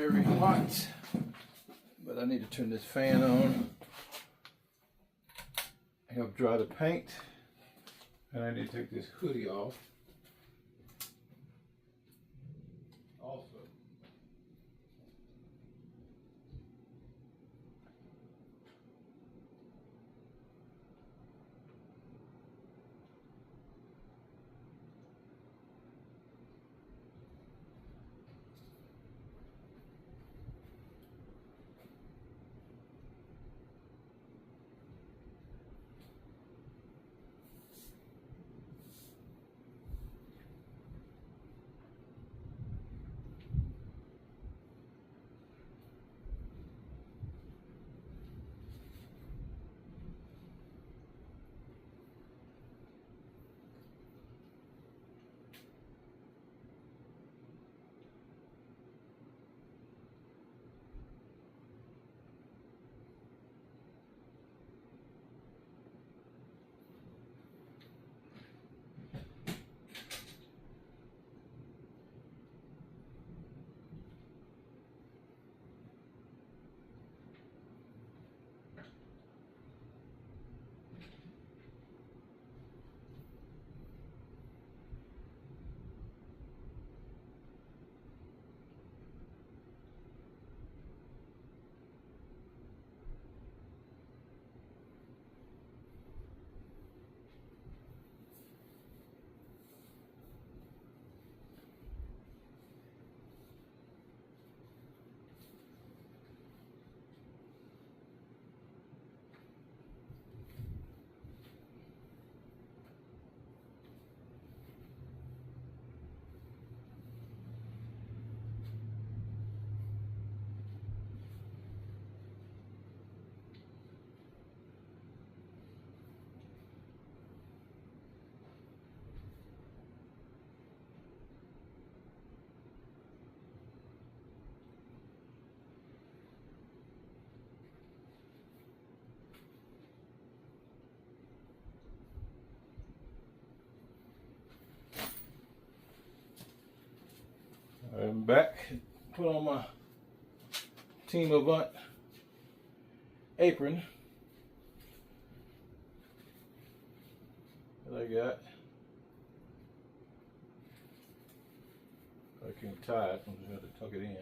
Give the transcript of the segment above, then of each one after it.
very hot, but I need to turn this fan on, help dry the paint, and I need to take this hoodie off. Also, I'm back. Put on my Team Avant apron that I got. I can tie it, I'm just going to tuck it in.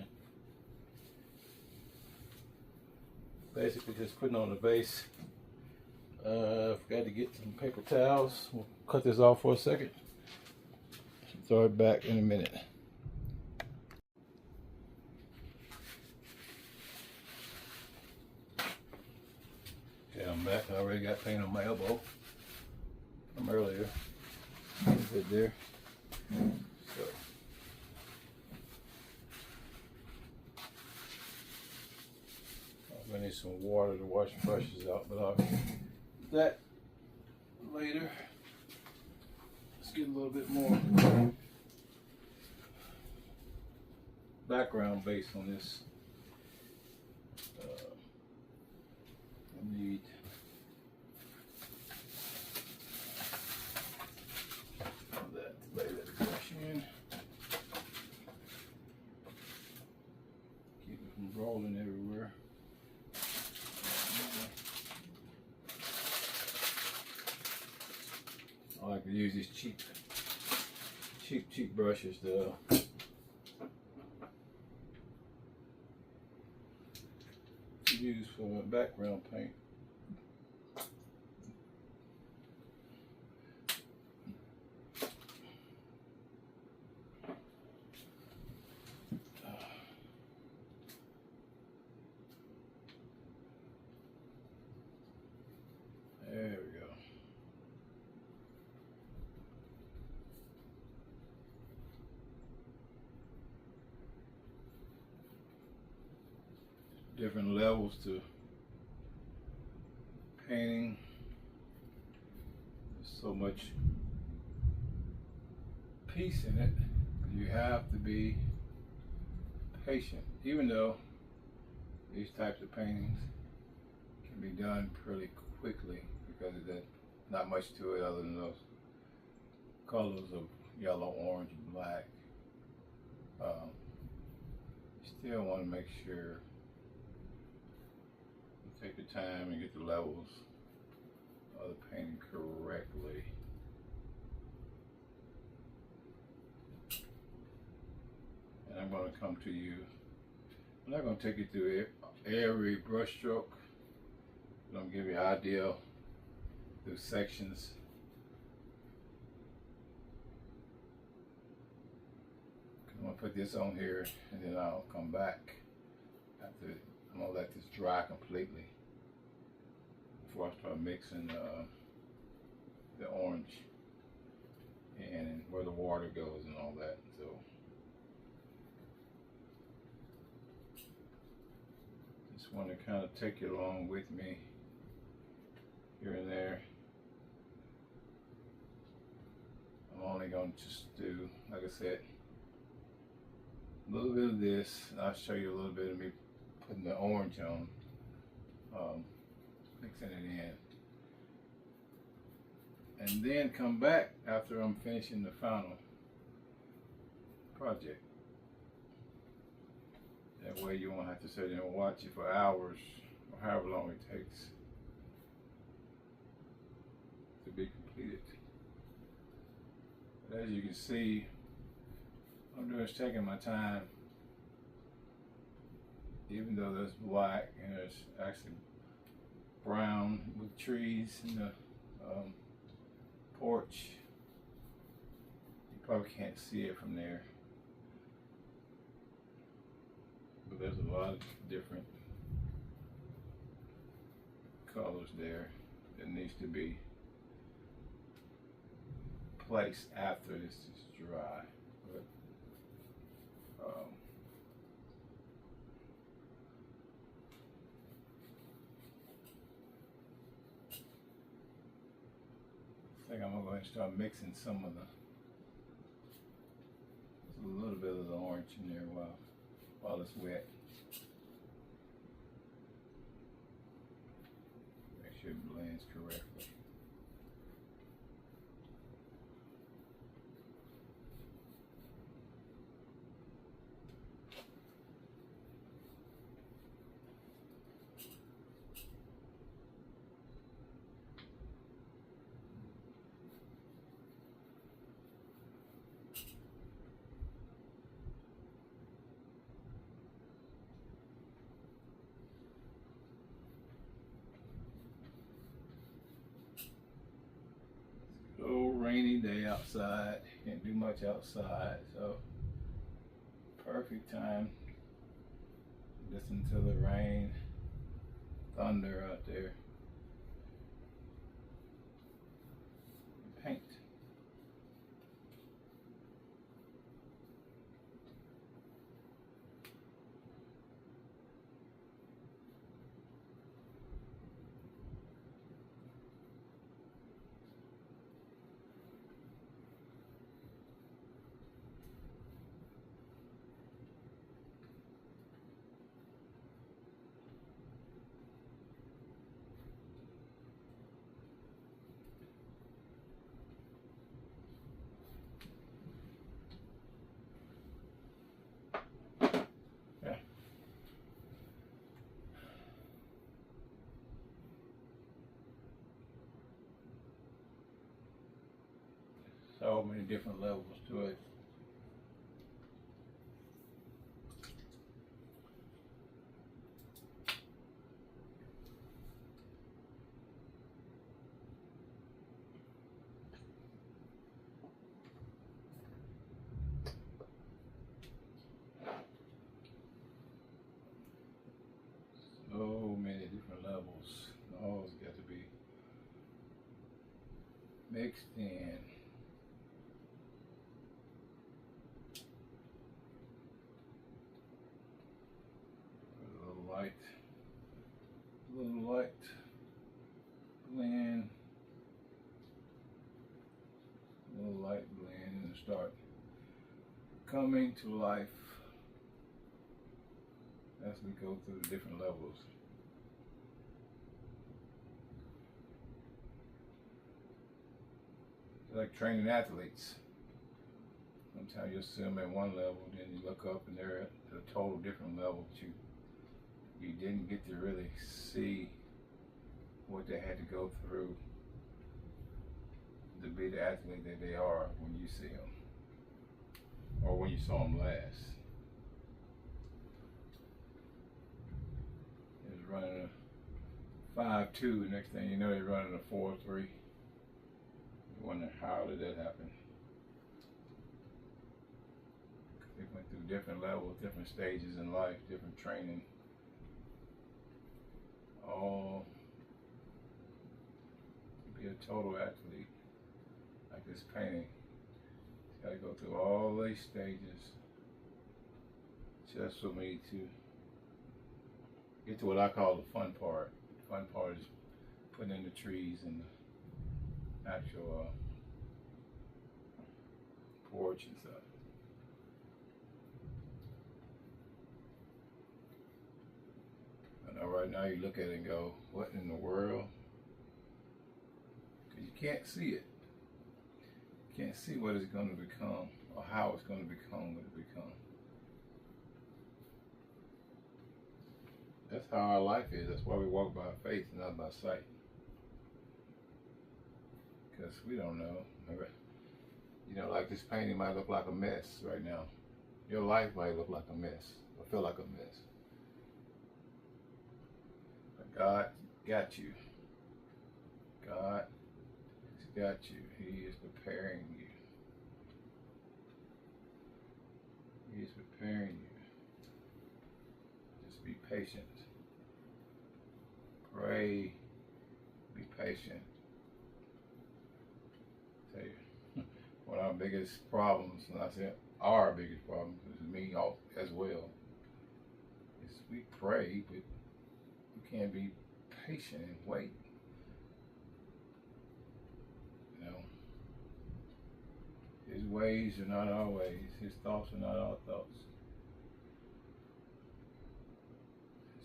Basically just putting on the base. Forgot to get some paper towels. We'll cut this off for a second. Throw it back in a minute. Okay, I'm back. I already got paint on my elbow from earlier. A bit there. So I need some water to wash the brushes out, but I'll do that later. Let's get a little bit more background base on this. I need that to lay that brush in. Keep it from rolling everywhere. I like to use these cheap brushes though. To use for background paint. There we go. Different levels to painting. There's so much peace in it. You have to be patient, even though these types of paintings can be done pretty quickly because there's not much to it other than those colors of yellow, orange, and black. still want to make sure you take the time and get the levels of the painting correctly. And I'm going to come to you. I'm not going to take you through every brush stroke, but I'm going to give you an idea through sections. I'm going to put this on here and then I'll come back after. I'm going to let this dry completely before I start mixing the orange and where the water goes and all that. So just want to kind of take you along with me here and there. I'm only going to just do, like I said, a little bit of this. I'll show you a little bit of me putting the orange on, mixing it in, and then come back after I'm finishing the final project. That way you won't have to sit there and watch it for hours or however long it takes to be completed. But as you can see, what I'm doing is taking my time, even though there's black and there's actually brown with trees in the porch. You probably can't see it from there, but there's a lot of different colors there that needs to be placed after this is dry. But, I think I'm gonna go ahead and start mixing some of a little bit of the orange in there while it's wet. Make sure it blends correctly. Rainy day outside, can't do much outside, so perfect time to listen to the rain, thunder out there, and paint. So many different levels to it. So many different levels. All got to be mixed in. A little light blend, a little light blend, and start coming to life as we go through the different levels. It's like training athletes. Sometimes you see them at one level, then you look up and they're at a total different level that you didn't get to really see what they had to go through to be the athlete that they are when you see them, or when you saw them last. They was running a 5.2, next thing you know they're running a 4.3. You wonder how did that happen? They went through different levels, different stages in life, different training, all to be a total athlete. Like this painting, it's got to go through all these stages just for me to get to what I call the fun part. The fun part is putting in the trees and the actual porch and stuff. I know right now you look at it and go, what in the world? Because you can't see it. You can't see what it's going to become or how it's going to become what it becomes. That's how our life is. That's why we walk by faith and not by sight. Because we don't know. You know, like this painting might look like a mess right now. Your life might look like a mess or feel like a mess. But God got you. God has got you. He is preparing you. He is preparing you. Just be patient. Pray. Be patient. I tell you, one of our biggest problems, and I said our biggest problem, is me as well, is we pray, but you can't be patient and wait. You know, His ways are not our ways. His thoughts are not our thoughts.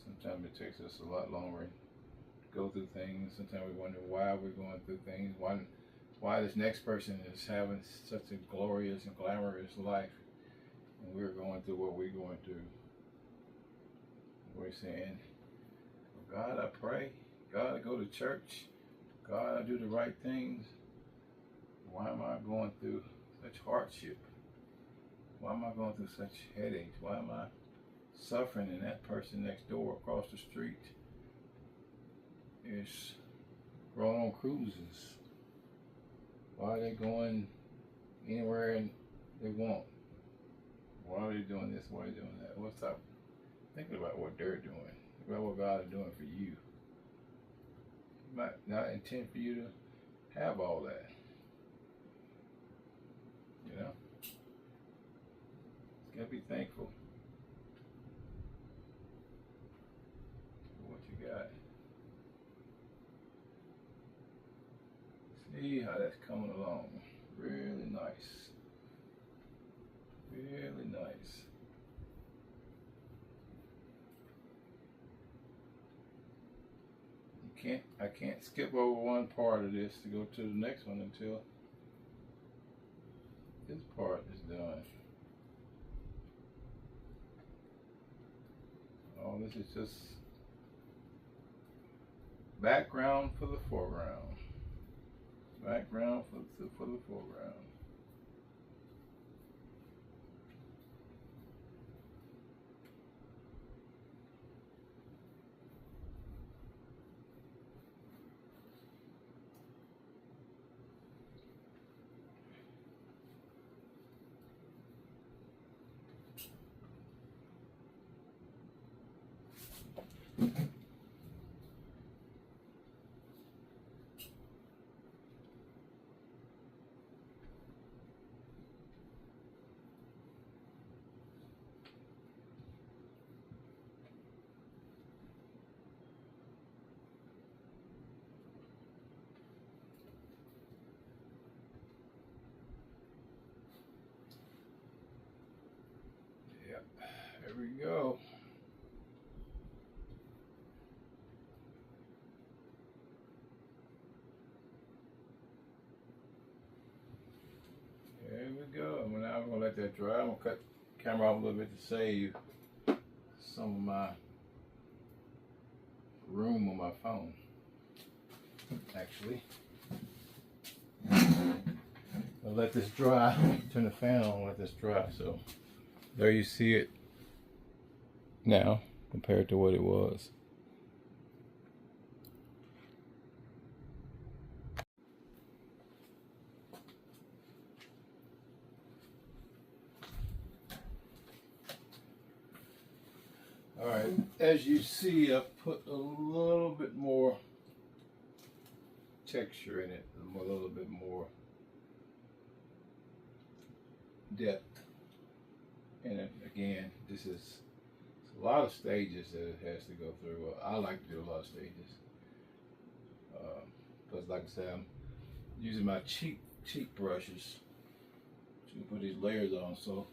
Sometimes it takes us a lot longer to go through things. Sometimes we wonder why we're going through things. Why this next person is having such a glorious and glamorous life, and we're going through what we're going through. We're saying, God, I pray. God, I go to church. God, I do the right things. Why am I going through such hardship? Why am I going through such headaches? Why am I suffering, and that person next door across the street is going on cruises? Why are they going anywhere they want? Why are they doing this? Why are they doing that? Well, stop thinking about what they're doing. Think about what God is doing for you. He might not intend for you to have all that. You know? You gotta be thankful for what you got. See how that's coming along. Really nice. Really nice. I can't skip over one part of this to go to the next one until this part is done. All this is just background for the foreground. Background for the foreground. Yep, there we go. There we go. And now I'm going to let that dry. I'm gonna cut the camera off a little bit to save some of my room on my phone. Actually, I'll let this dry. Turn the fan on, let this dry. So there you see it now compared to what it was. All right, as you see, I put a little bit more texture in it, a little bit more depth in it. Again, this is a lot of stages that it has to go through. Well, I like to do a lot of stages because, like I said, I'm using my cheap brushes to put these layers on, so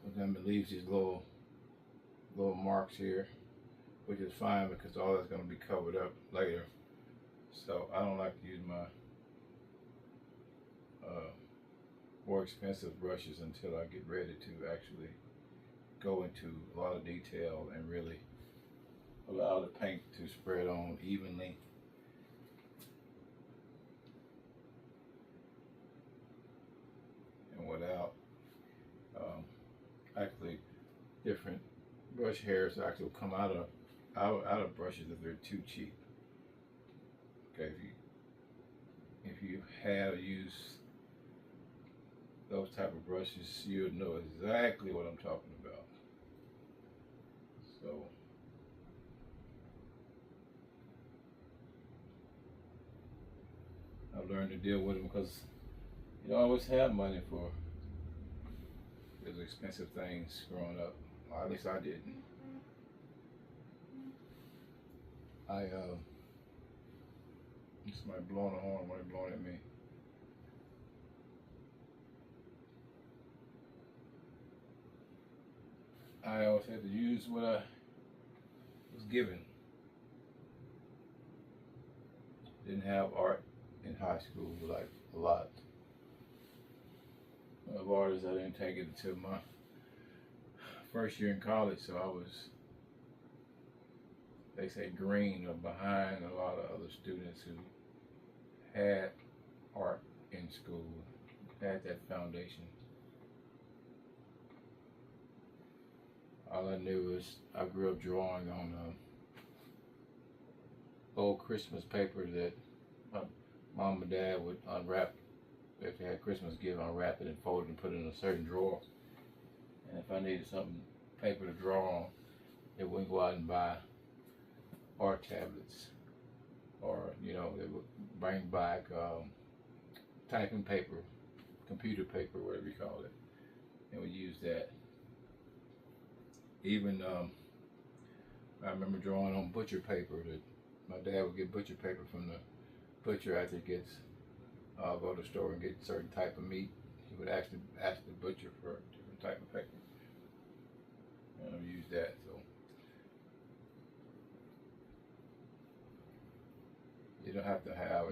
sometimes it leaves these little marks here, which is fine because all that's going to be covered up later. So I don't like to use my more expensive brushes until I get ready to actually go into a lot of detail and really allow the paint to spread on evenly. And without actually different brush hairs actually come out of brushes if they're too cheap. Okay, if you have used those type of brushes, you'll know exactly what I'm talking about. So I've learned to deal with them because you don't always have money for those expensive things growing up. Or at least I didn't. Somebody blowing a horn, somebody blowing at me. I always had to use what I was given. Didn't have art in high school, like a lot of artists. I didn't take it until my first year in college, so I was, they say, green or behind a lot of other students who had art in school, had that foundation. All I knew was I grew up drawing on old Christmas paper that my mom and dad would unwrap. If they had Christmas gift, unwrap it and fold it and put it in a certain drawer. And if I needed something, paper to draw on, they wouldn't go out and buy art tablets, or they would bring back typing paper, computer paper, whatever you call it, and we use that. Even I remember drawing on butcher paper. That my dad would get butcher paper from the butcher after he gets go to the store and get a certain type of meat. He would actually ask the butcher for a different type of paper, and I use that. So you don't have to have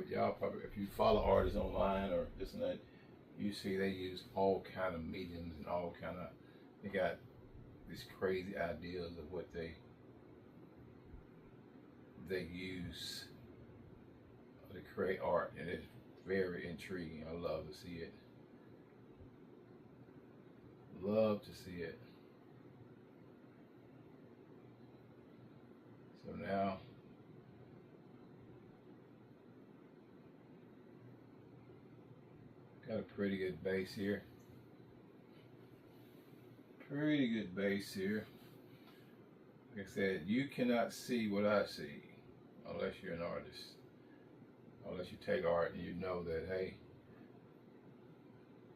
y'all probably if you follow artists online or this and that, you see they use all kind of mediums and all kind of, they got these crazy ideas of what they use to create art, and it's very intriguing. I love to see it. Love to see it. So now got a pretty good base here. Pretty good base here. Like I said, you cannot see what I see unless you're an artist. Unless you take art and you know that, hey,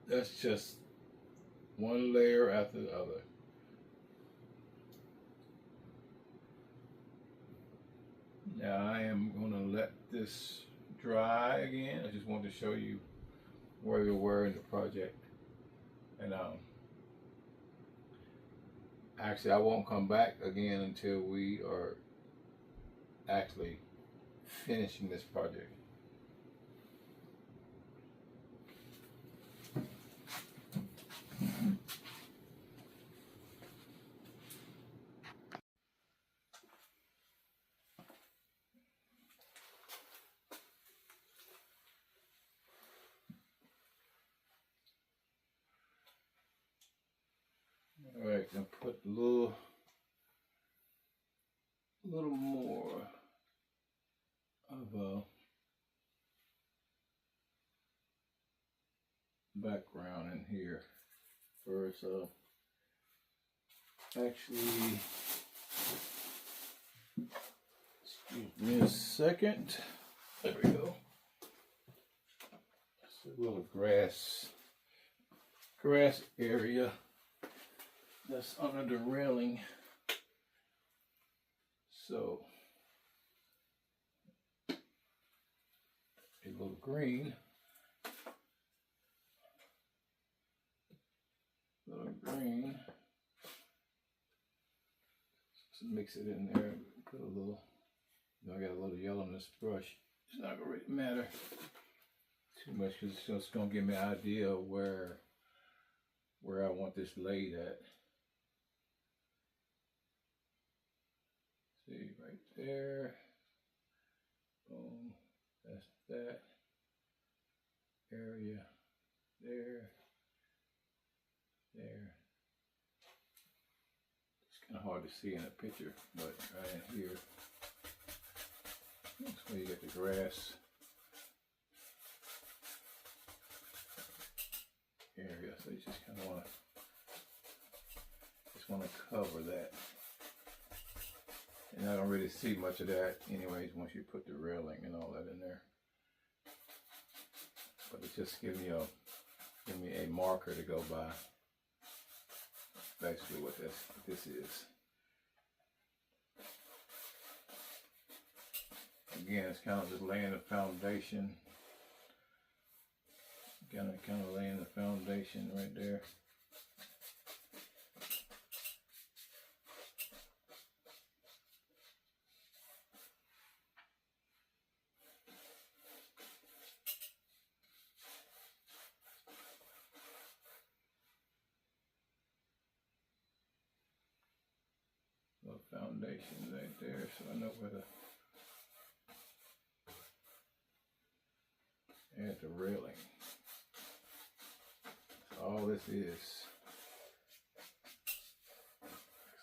that's just one layer after the other. Now I am going to let this dry again. I just wanted to show you where we were in the project. And actually I won't come back again until we are actually finishing this project. All right, I'm gonna put a little more of a background in here first. Actually, excuse me a second. There we go. It's a little grass area that's under the railing. So a little green. Just mix it in there. Put a little. I got a little yellow in this brush. It's not gonna really matter too much because it's just gonna give me an idea of where I want this laid at. See right there. Boom. That's that area. There. It's kind of hard to see in a picture, but right in here. That's where you get the grass area. So you just kind of want to cover that. And I don't really see much of that anyways once you put the railing and all that in there. But it's just giving me a marker to go by. Basically what this is. Again, it's kind of just laying the foundation. Kind of laying the foundation right there. Little foundation right there, so I know where to add the railing. So all this is.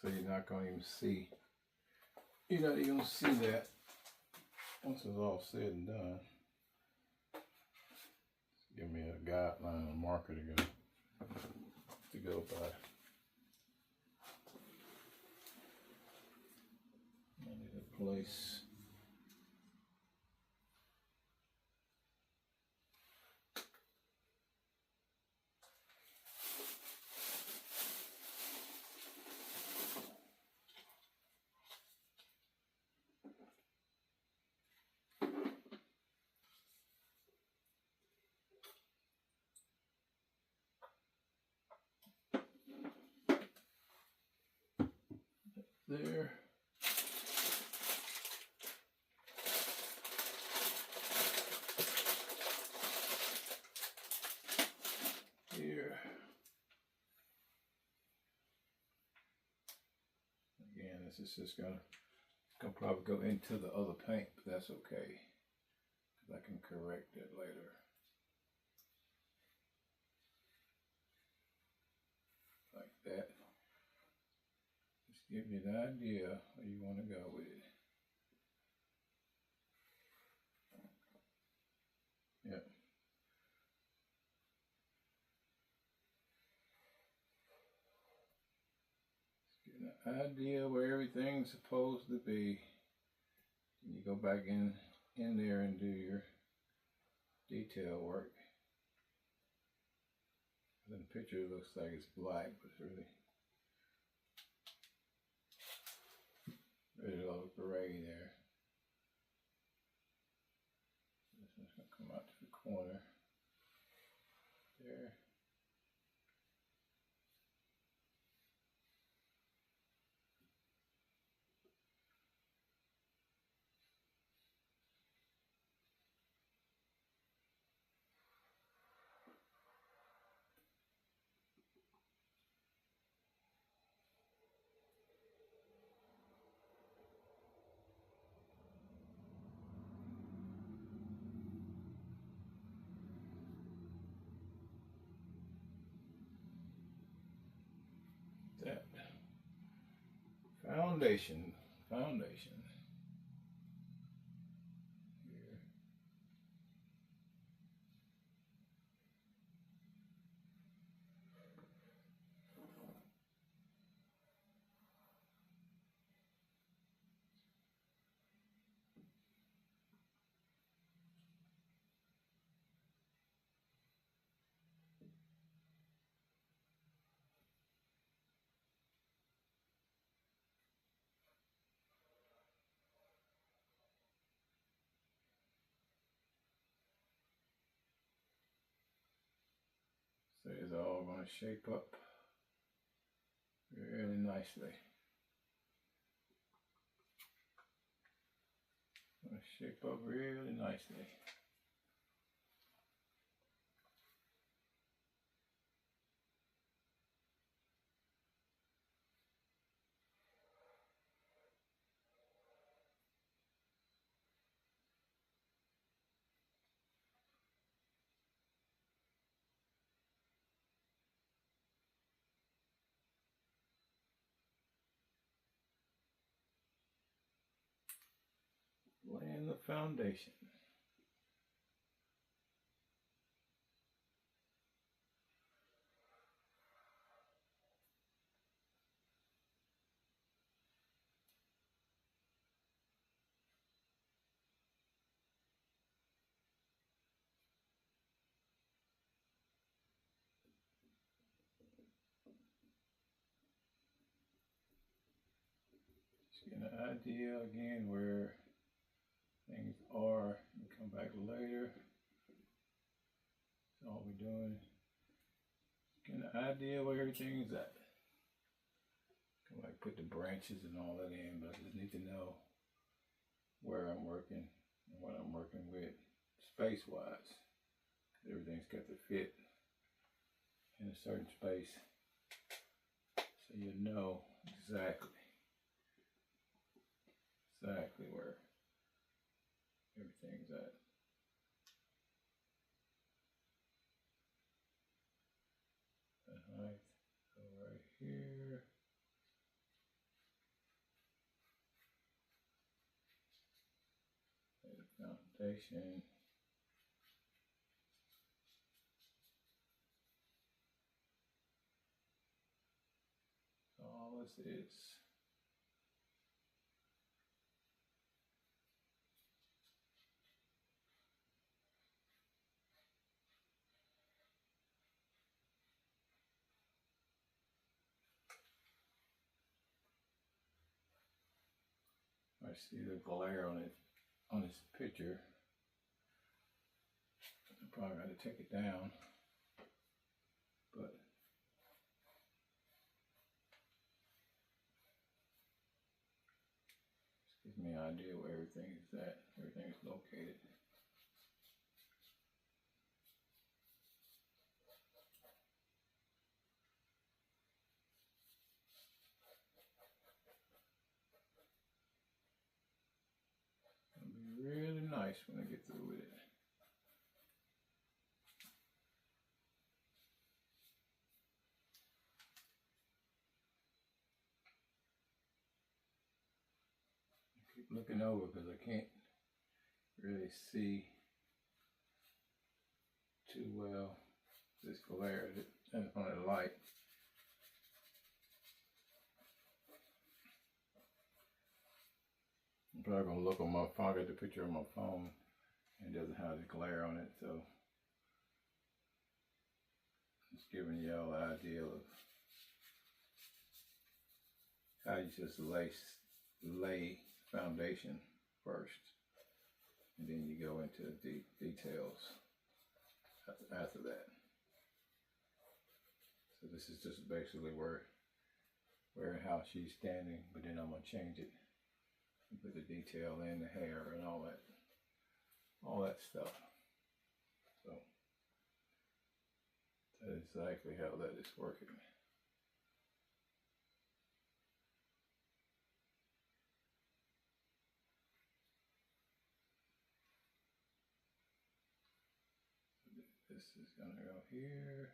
So you're not going to even see. You're not even going to see that once it's all said and done. Give me a guideline, a marker to go by. I need a place. There. Here. Again, this is just gonna probably go into the other paint, but that's okay. I can correct it later. Like that. Just give you an idea where you want to go with it. Yep. Just get an idea where everything's supposed to be. And you go back in there and do your detail work. The picture looks like it's black, but it's really a little gray there. This one's going to come out to the corner there. foundation. Foundation. Here. So it's all going to shape up really nicely. Going to shape up really nicely. Laying the foundation. Just get an idea again where things are, and come back later. That's all we're doing. Get an idea where everything's at. Come back, put the branches and all that in, but I just need to know where I'm working and what I'm working with space-wise. Everything's got to fit in a certain space, so you know exactly where everything's at. The height, go right here. The foundation. All this is. I see the glare on it, on this picture. I probably got to take it down, but this gives me an idea where everything is at, everything is located. It'll be really nice when I get through with it. Keep looking over because I can't really see too well this glare in front of the light. I'm probably gonna look on my phone. I got the picture on my phone and it doesn't have the glare on it, so just giving y'all an idea of how you just lay foundation first, and then you go into the details after that. So this is just basically where and how she's standing, but then I'm gonna change it and put the detail in the hair and all that stuff. So that's exactly how that is working. This is gonna go here.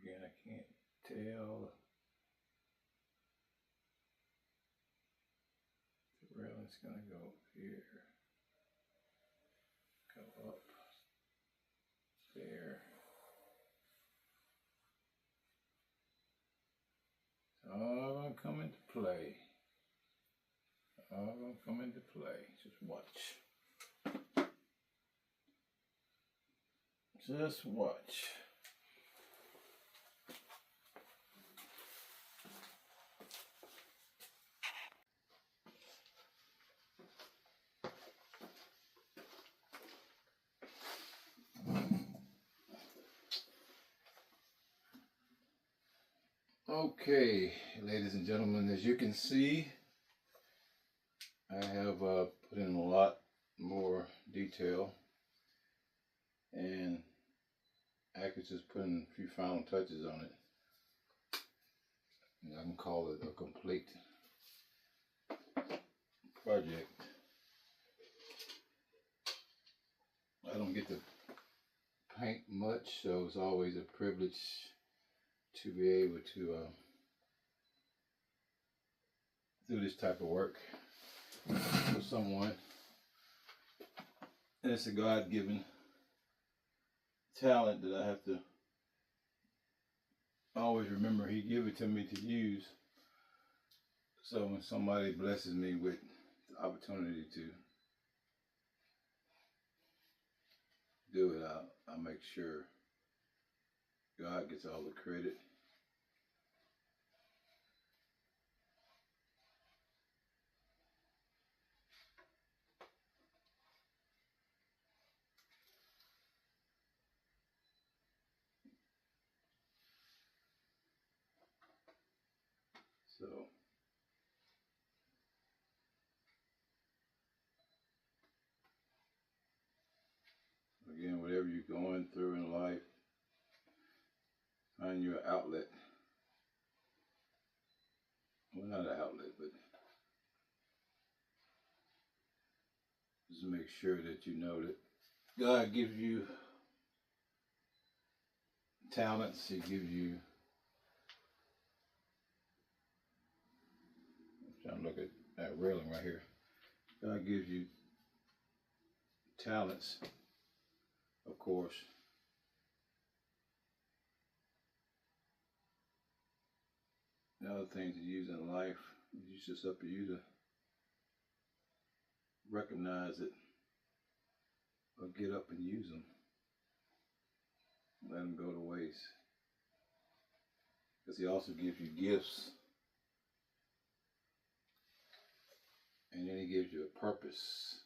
Again, I can't tell gonna go here, go up there. All gonna come into play. All gonna come into play. Just watch. Just watch. Okay, ladies and gentlemen, as you can see, I have put in a lot more detail, and I could just put in a few final touches on it. And I can call it a complete project. I don't get to paint much, so it's always a privilege to be able to do this type of work for someone. And it's a God-given talent that I have to always remember He gave it to me to use. So when somebody blesses me with the opportunity to do it, I'll make sure God gets all the credit. So again, whatever you're going through in life, find your outlet. Well, not an outlet, but just make sure that you know that God gives you talents. He gives you, I'm trying to look at that railing right here. God gives you talents, of course. The other things to use in life, it's just up to you to recognize it or get up and use them. Let them go to waste. Because He also gives you gifts. And then He gives you a purpose.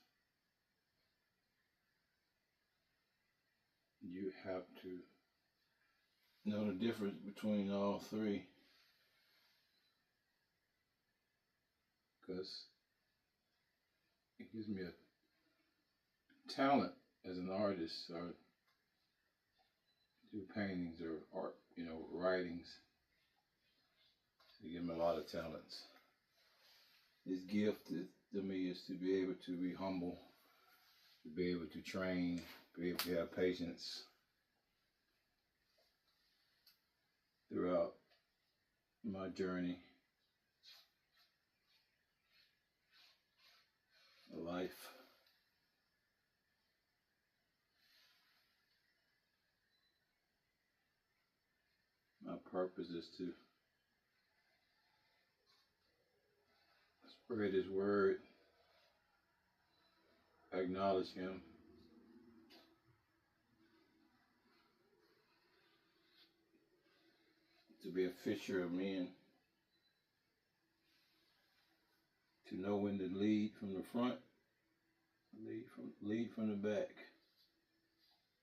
You have to know the difference between all three. Because it gives me a talent as an artist, or do paintings or art, writings. They give me a lot of talents. This gift to me is to be able to be humble, to be able to train, be able to have patience throughout my journey of life. My purpose is to spread His word, acknowledge Him, to be a fisher of men, to know when to lead from the front, lead from the back.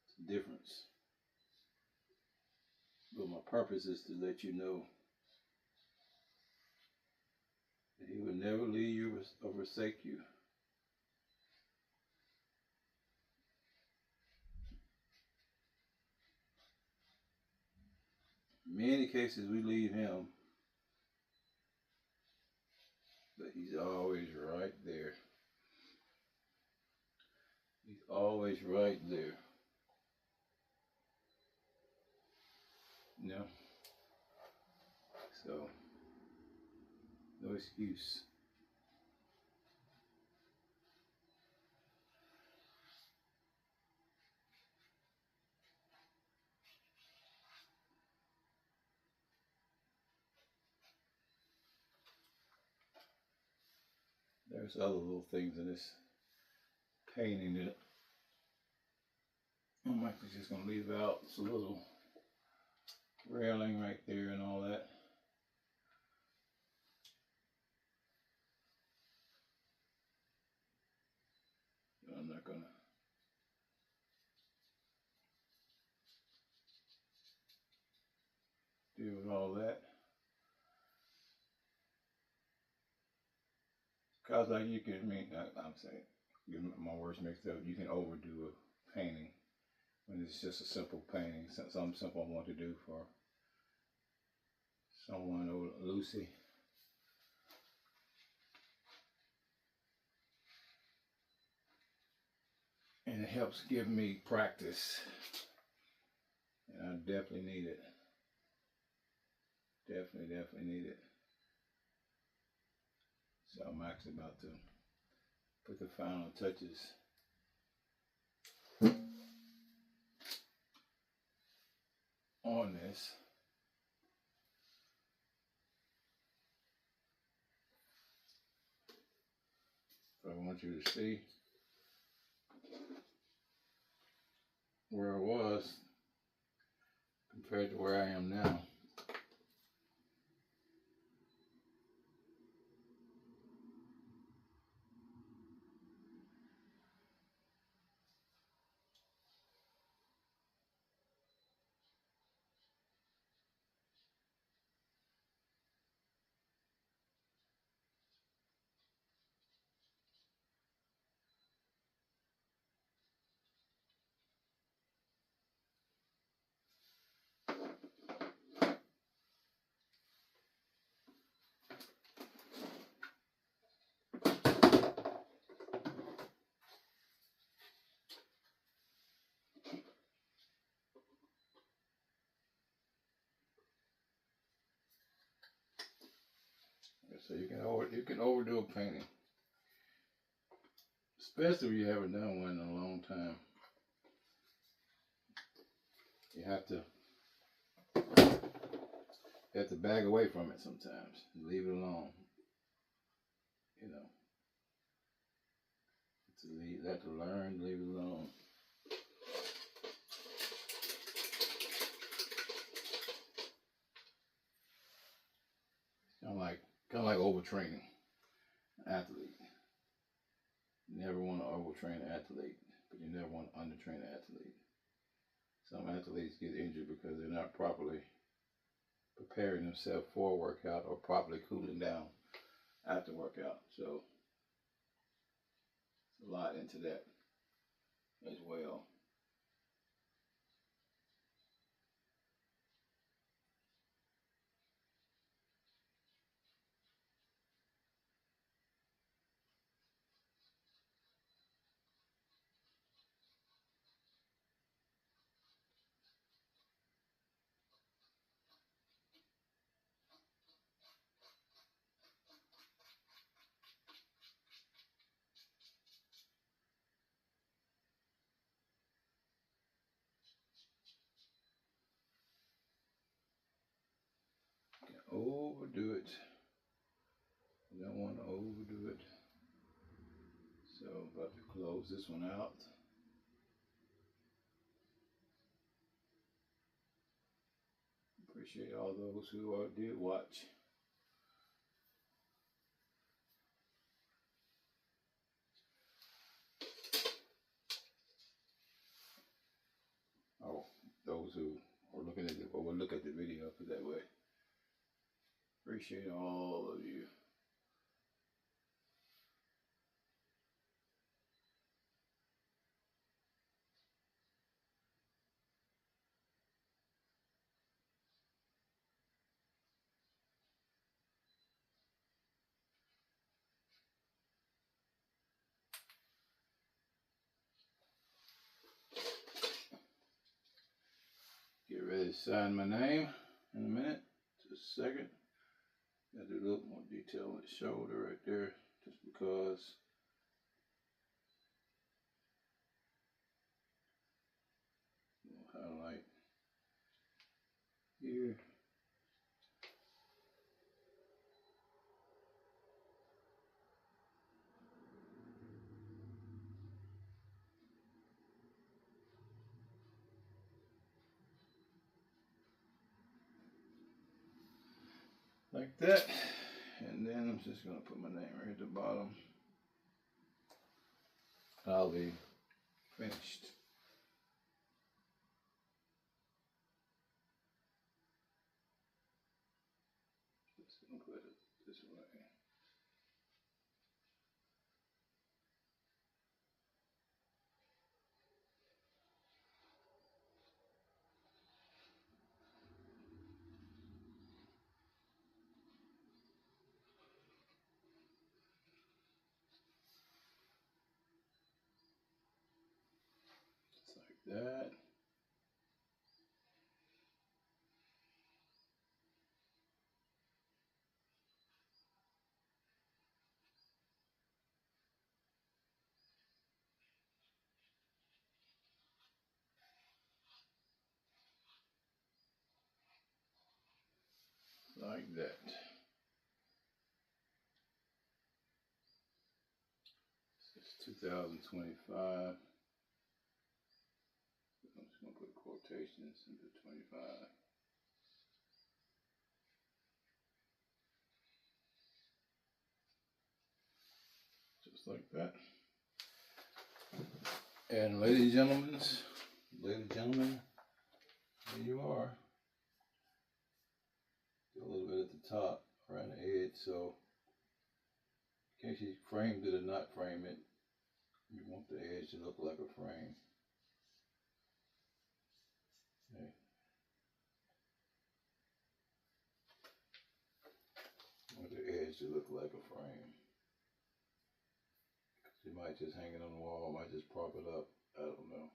It's a difference. But my purpose is to let you know that He will never leave you or forsake you. In many cases we leave Him, but He's always right there. He's always right there. No. So, no excuse. There's other little things in this painting that I'm actually just gonna leave out. It's a little railing right there and all that. So I'm not gonna deal with all that. Cause like you can, I'm saying, get my words mixed up. You can overdo a painting when it's just a simple painting, something simple I want to do for someone, or Lucy. And it helps give me practice. And I definitely need it. Definitely need it. So I'm actually about to put the final touches on this. So I want you to see where I was compared to where I am now. So you can overdo a painting, especially if you haven't done one in a long time. You have to back away from it sometimes. Leave it alone. You know, have to learn to leave it alone. Kind of like overtraining an athlete. You never want to overtrain an athlete, but you never want to undertrain an athlete. Some athletes get injured because they're not properly preparing themselves for a workout or properly cooling down after workout. So there's a lot into that as well. Overdo it. You don't want to overdo it. So I'm about to close this one out. Appreciate all those who did watch. Oh, those who are looking at it or will look at the video for that way. Appreciate all of you. Get ready to sign my name in a minute. Just a second. Got to do a little more detail on the shoulder right there, just because. Highlight here. like that. And then I'm just gonna put my name right at the bottom. I'll be finished. Just gonna put it this way. Just like that. Like that. It's 2025. I'm just gonna put quotations into 25. Just like that. And ladies and gentlemen, there you are. Do a little bit at the top, around the edge, so in case you framed it or not frame it, you want the edge to look like a frame. Okay. You want the edge to look like a frame. You might just hang it on the wall, might just prop it up, I don't know.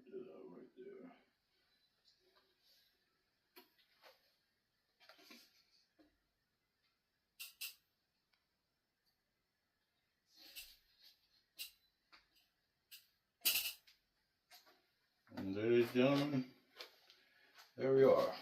Put it out right there. And ladies and gentlemen, there we are.